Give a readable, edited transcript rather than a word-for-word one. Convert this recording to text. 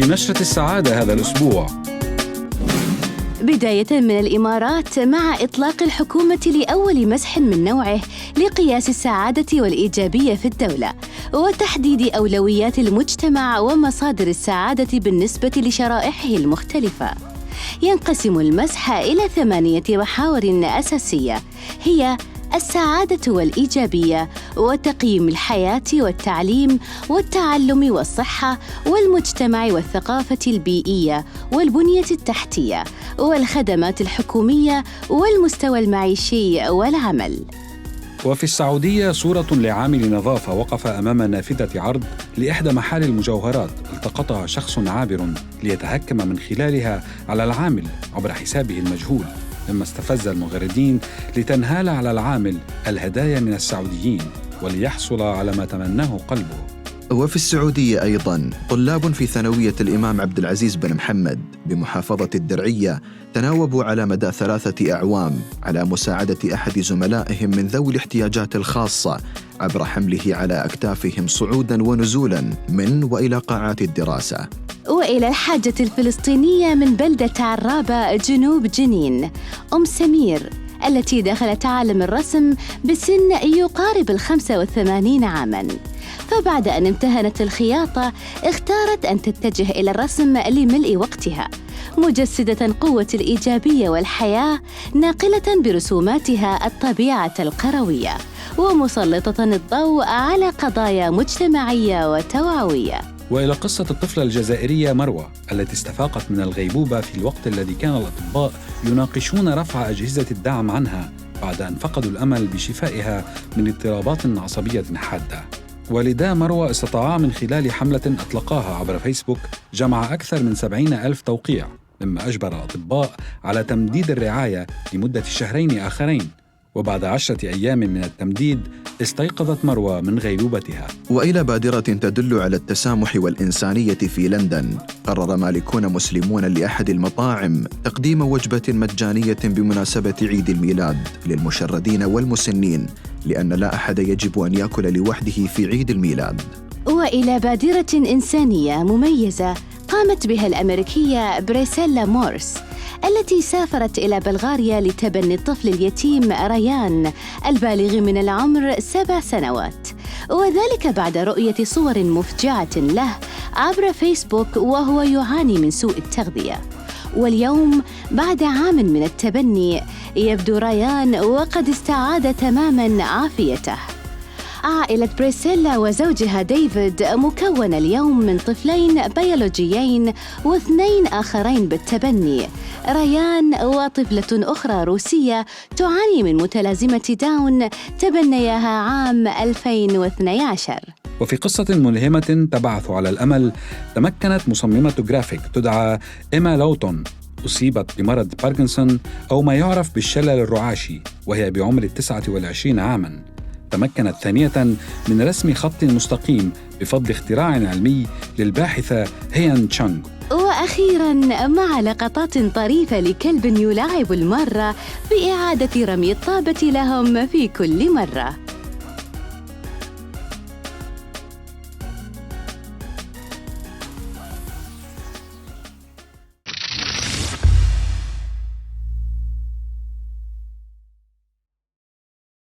في نشرة السعادة هذا الأسبوع. بداية من الإمارات، مع إطلاق الحكومة لأول مسح من نوعه لقياس السعادة والإيجابية في الدولة وتحديد أولويات المجتمع ومصادر السعادة بالنسبة لشرائحه المختلفة. ينقسم المسح إلى 8 محاور أساسية، هي السعادة والإيجابية، وتقييم الحياة والتعليم والتعلم والصحة والمجتمع والثقافة البيئية والبنية التحتية والخدمات الحكومية والمستوى المعيشي والعمل. وفي السعودية صورة لعامل نظافة وقف أمام نافذة عرض لإحدى محال المجوهرات التقطها شخص عابر ليتهكم من خلالها على العامل عبر حسابه المجهول، مما استفز المغردين لتنهال على العامل الهدايا من السعوديين وليحصل على ما تمناه قلبه. وفي السعودية أيضاً طلاب في ثانوية الإمام عبد العزيز بن محمد بمحافظة الدرعية تناوبوا على مدى 3 أعوام على مساعدة أحد زملائهم من ذوي الاحتياجات الخاصة عبر حمله على أكتافهم صعوداً ونزولاً من وإلى قاعات الدراسة. وإلى الحاجة الفلسطينية من بلدة عرابة جنوب جنين، أم سمير التي دخلت عالم الرسم بسن يقارب 85 عاماً، فبعد أن امتهنت الخياطة اختارت أن تتجه إلى الرسم لملء وقتها، مجسدة قوة الإيجابية والحياة، ناقلة برسوماتها الطبيعة القروية ومسلطة الضوء على قضايا مجتمعية وتوعوية. وإلى قصة الطفلة الجزائرية مروة التي استفاقت من الغيبوبة في الوقت الذي كان الأطباء يناقشون رفع أجهزة الدعم عنها بعد أن فقدوا الأمل بشفائها من اضطرابات عصبية حادة. والدا مروة استطاعا من خلال حملة أطلقاها عبر فيسبوك جمع أكثر من 70,000 توقيع، مما أجبر الأطباء على تمديد الرعاية لمدة 2 شهرين آخرين. وبعد 10 أيام من التمديد استيقظت مروة من غيبوبتها. وإلى بادرة تدل على التسامح والإنسانية في لندن، قرر مالكون مسلمون لأحد المطاعم تقديم وجبة مجانية بمناسبة عيد الميلاد للمشردين والمسنين، لأن لا أحد يجب أن يأكل لوحده في عيد الميلاد. وإلى بادرة إنسانية مميزة قامت بها الأمريكية بريسيلا مورس التي سافرت إلى بلغاريا لتبني الطفل اليتيم ريان البالغ من العمر 7 سنوات، وذلك بعد رؤية صور مفجعة له عبر فيسبوك وهو يعاني من سوء التغذية. واليوم بعد عام من التبني يبدو ريان وقد استعاد تماماً عافيته. عائلة بريسيلا وزوجها ديفيد مكونة اليوم من طفلين بيولوجيين و2 آخرين بالتبني، ريان وطفلة أخرى روسية تعاني من متلازمة داون تبنياها عام 2012. وفي قصة ملهمة تبعث على الأمل، تمكنت مصممة جرافيك تدعى إيما لوتون أصيبت بمرض باركنسون أو ما يعرف بالشلل الرعاشي وهي بعمر 29 عاماً. تمكنت ثانية من رسم خط مستقيم بفضل اختراع علمي للباحثة هيان تشانغ. وأخيراً مع لقطات طريفة لكلب يلاعب المارة بإعادة رمي الطابة لهم في كل مرة.